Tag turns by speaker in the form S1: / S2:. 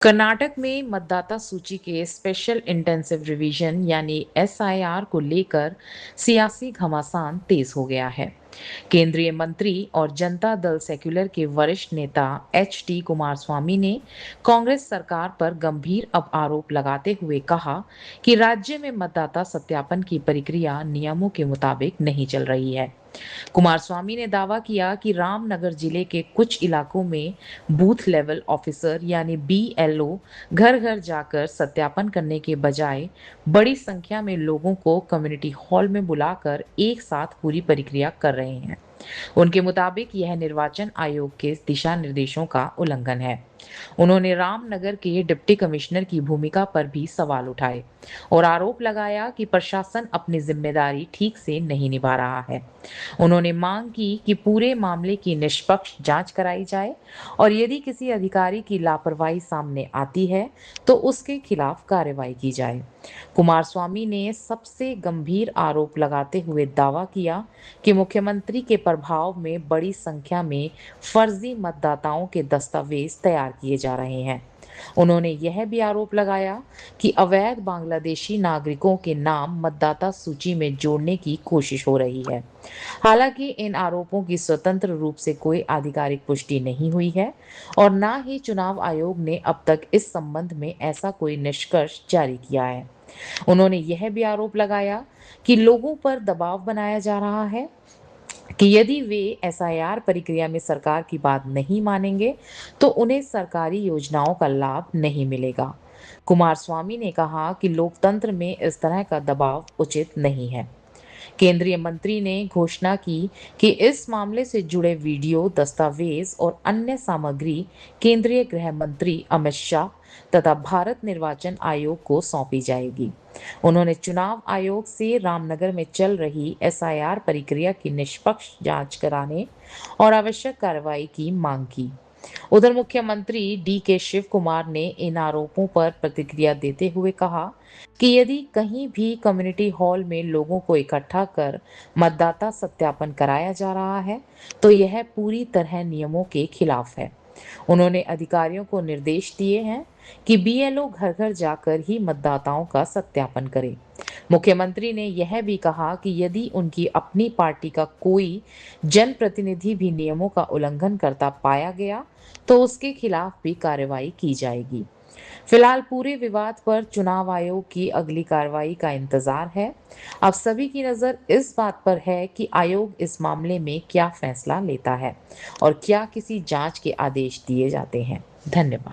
S1: कर्नाटक में मतदाता सूची के स्पेशल इंटेंसिव रिवीजन यानी एसआईआर को लेकर सियासी घमासान तेज हो गया है। केंद्रीय मंत्री और जनता दल सेक्युलर के वरिष्ठ नेता एच टी कुमारस्वामी ने कांग्रेस सरकार पर गंभीर अब आरोप लगाते हुए कहा कि राज्य में मतदाता सत्यापन की प्रक्रिया नियमों के मुताबिक नहीं चल रही है। कुमारस्वामी ने दावा किया कि रामनगर जिले के कुछ इलाकों में बूथ लेवल ऑफिसर यानी बीएलओ घर घर जाकर सत्यापन करने के बजाय बड़ी संख्या में लोगों को कम्युनिटी हॉल में बुलाकर एक साथ पूरी प्रक्रिया कर रहे हैं। उनके मुताबिक यह निर्वाचन आयोग के दिशा निर्देशों का उल्लंघन है। उन्होंने रामनगर के डिप्टी कमिश्नर की भूमिका पर भी सवाल उठाए और आरोप लगाया कि प्रशासन अपनी जिम्मेदारी ठीक से नहीं निभा रहा है। उन्होंने मांग की कि पूरे मामले की निष्पक्ष जांच कराई जाए और यदि किसी अधिकारी की लापरवाही सामने आती है तो उसके खिलाफ कार्रवाई की जाए। कुमारस्वामी ने सबसे गंभीर आरोप लगाते हुए दावा किया कि मुख्यमंत्री के प्रभाव में बड़ी संख्या में फर्जी मतदाताओं के दस्तावेज तैयार किए जा रहे हैं। उन्होंने यह भी आरोप लगाया कि अवैध बांग्लादेशी नागरिकों के नाम मतदाता सूची में जोड़ने की कोशिश हो रही है। हालांकि इन आरोपों की स्वतंत्र रूप से कोई आधिकारिक पुष्टि नहीं हुई है और न ही चुनाव आयोग ने अब तक इस संबंध में ऐसा कोई निष्कर्ष जारी किया है। उन्होंने यह भी आरोप लगाया कि लोगों पर दबाव बनाया जा रहा है कि यदि वे एसआईआर प्रक्रिया में सरकार की बात नहीं मानेंगे तो उन्हें सरकारी योजनाओं का लाभ नहीं मिलेगा। कुमारस्वामी ने कहा कि लोकतंत्र में इस तरह का दबाव उचित नहीं है। केंद्रीय मंत्री ने घोषणा की कि इस मामले से जुड़े वीडियो, दस्तावेज और अन्य सामग्री केंद्रीय गृह मंत्री अमित शाह तथा भारत निर्वाचन आयोग को सौंपी जाएगी। उन्होंने चुनाव आयोग से रामनगर में चल रही एसआईआर प्रक्रिया की निष्पक्ष जांच कराने और आवश्यक कार्रवाई की मांग की। उधर मुख्यमंत्री डी.के. शिव कुमार ने इन आरोपों पर प्रतिक्रिया देते हुए कहा कि यदि कहीं भी कम्युनिटी हॉल में लोगों को इकट्ठा कर मतदाता सत्यापन कराया जा रहा है तो यह पूरी तरह नियमों के खिलाफ है। उन्होंने अधिकारियों को निर्देश दिए हैं कि बीएलओ घर घर जाकर ही मतदाताओं का सत्यापन करें। मुख्यमंत्री ने यह भी कहा कि यदि उनकी अपनी पार्टी का कोई जनप्रतिनिधि भी नियमों का उल्लंघन करता पाया गया तो उसके खिलाफ भी कार्रवाई की जाएगी। फिलहाल पूरे विवाद पर चुनाव आयोग की अगली कार्रवाई का इंतजार है। अब सभी की नजर इस बात पर है कि आयोग इस मामले में क्या फैसला लेता है और क्या किसी जांच के आदेश दिए जाते हैं। धन्यवाद।